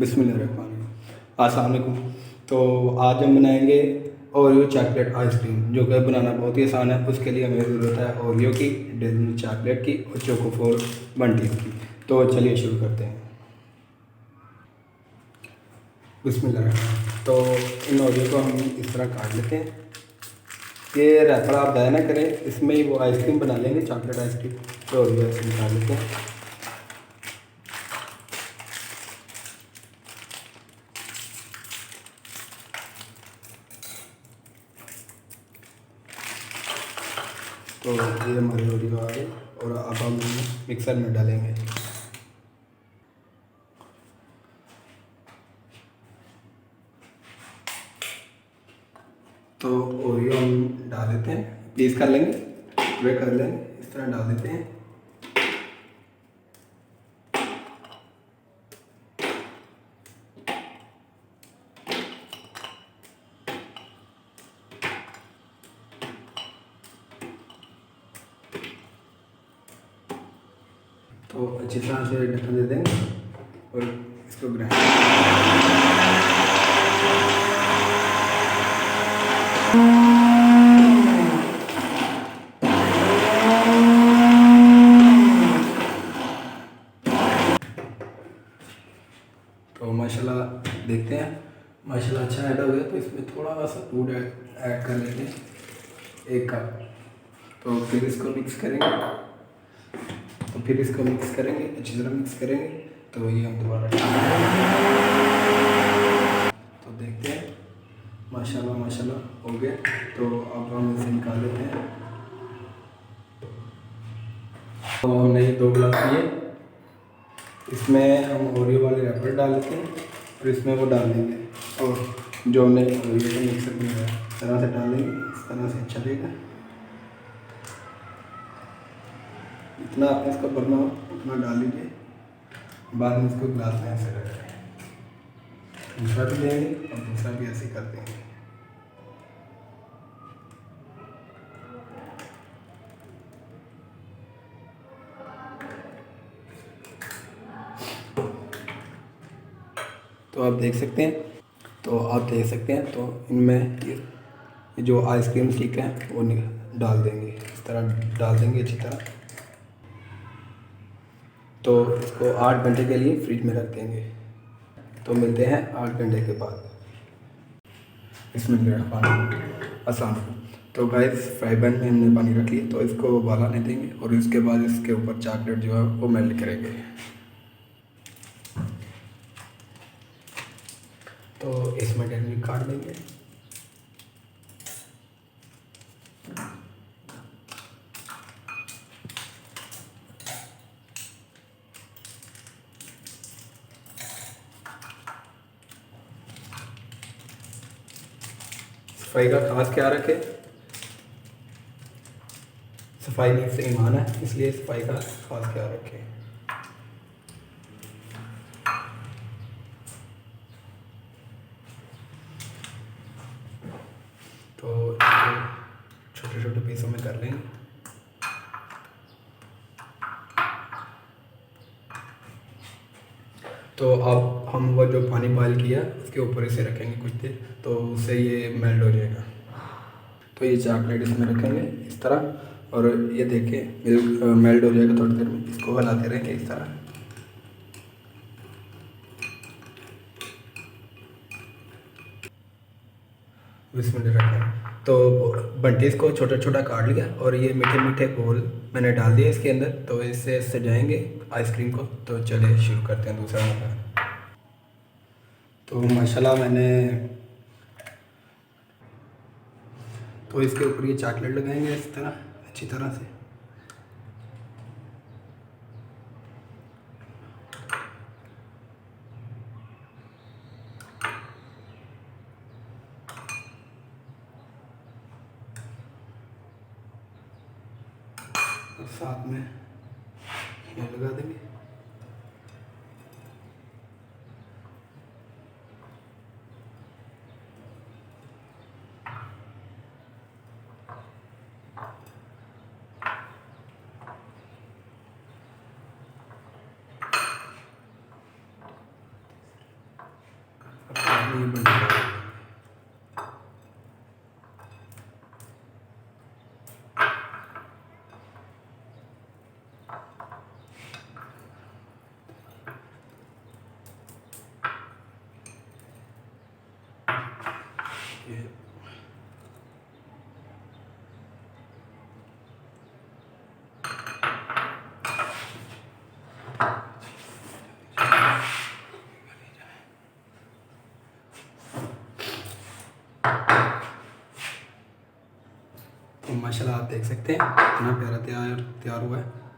बिस्मिल्लाहिर्रहमानिर्रहीम। अस्सलाम वालेकुम। तो आज हम बनाएंगे ओरियो चॉकलेट आइसक्रीम, जो कि बनाना बहुत ही आसान है। उसके लिए हमें ज़रूरत है ओरियो की, डेज़ मिल्क चॉकलेट की और चोकोफोर बंटीज़ की। तो चलिए शुरू करते हैं। बिस्मिल्लाहिर्रहमानिर्रहीम। तो इन ओरियो को हम इस तरह काट लेते हैं। ये रैपर आप ज़ाया ना करें, इसमें ही वो आइसक्रीम बना लेंगे, चॉकलेट आइसक्रीम। तो ओरियो ऐसे निकाल लेते हैं। तो ये हमारे ओरियो आ गए और अब हम इन्हें मिक्सर में डालेंगे। तो ओरियो हम डाल देते हैं, पीस कर लेंगे, वे कर लेंगे, इस तरह डाल देते हैं। तो अच्छी तरह से ढक्कन दे देंगे और इसको ग्राइंड। तो माशाल्लाह देखते हैं, माशाल्लाह अच्छा ऐड हो गया। तो इसमें थोड़ा सा दूध ऐड कर लेते हैं, 1 कप। तो फिर इसको मिक्स करेंगे, अच्छी तरह मिक्स करेंगे। तो ये हम दोबारा तो देखते हैं, माशाल्लाह माशाल्लाह हो गया। तो अब हम इसे निकाल लेते हैं। तो हमने ये 2 गिलास लिए, इसमें हम ओरियो वाले रैपर डाल देते हैं और इसमें वो डाल देंगे। और जो हमने ओरियो का मिक्सर बनाया इस तरह से डाल देंगे, इस तरह से अच्छा रहेगा। इतना आपने इसको भरना हो उतना डाल लीजिए, बाद में इसको गिलास में ऐसे रखें। दूसरा भी लेंगे और दूसरा भी ऐसे कर देंगे। तो आप देख सकते हैं, तो इनमें ये जो आइसक्रीम स्टिक है वो डाल देंगे, इस तरह डाल देंगे अच्छी तरह। तो इसको 8 घंटे के लिए फ्रिज में रख देंगे। तो मिलते हैं 8 घंटे के बाद। इसमें आसान। तो गाइस फ्राई पैन में हमने पानी रख लिया, तो इसको उबाल आने देंगे और इसके बाद इसके ऊपर चॉकलेट जो है वो मेल्ट करेंगे। तो इसमें डेली काट देंगे। सफाई का खास ख्याल रखें, सफाई नींद से ईमान है, इसलिए सफाई का खास ख्याल रखें। तो छोटे छोटे पीसों में कर लेंगे। तो अब हम वो जो पानी बॉयल किया उसके ऊपर इसे रखेंगे कुछ देर, तो उससे ये मेल्ट हो जाएगा। तो ये चॉकलेट इसमें रखेंगे इस तरह, और ये देखें मिल्क मेल्ट हो जाएगा थोड़ी देर में। इसको हिलाते रहेंगे इस तरह। बिस्मिल्लाह रखें। तो बंटीज़ को छोटा छोटा काट लिया और ये मीठे मीठे घोल मैंने डाल दिया इसके अंदर। तो इससे सजाएंगे आइसक्रीम को। तो चलिए शुरू करते हैं दूसरा मरहला। तो माशाल्लाह मैंने तो इसके ऊपर ये चॉकलेट लगाएंगे इस तरह अच्छी तरह से। और साथ में ये लगा देंगे। ये बन जाएगा। ये तो माशाल्लाह आप देख सकते हैं कितना प्यारा तैयार हुआ है।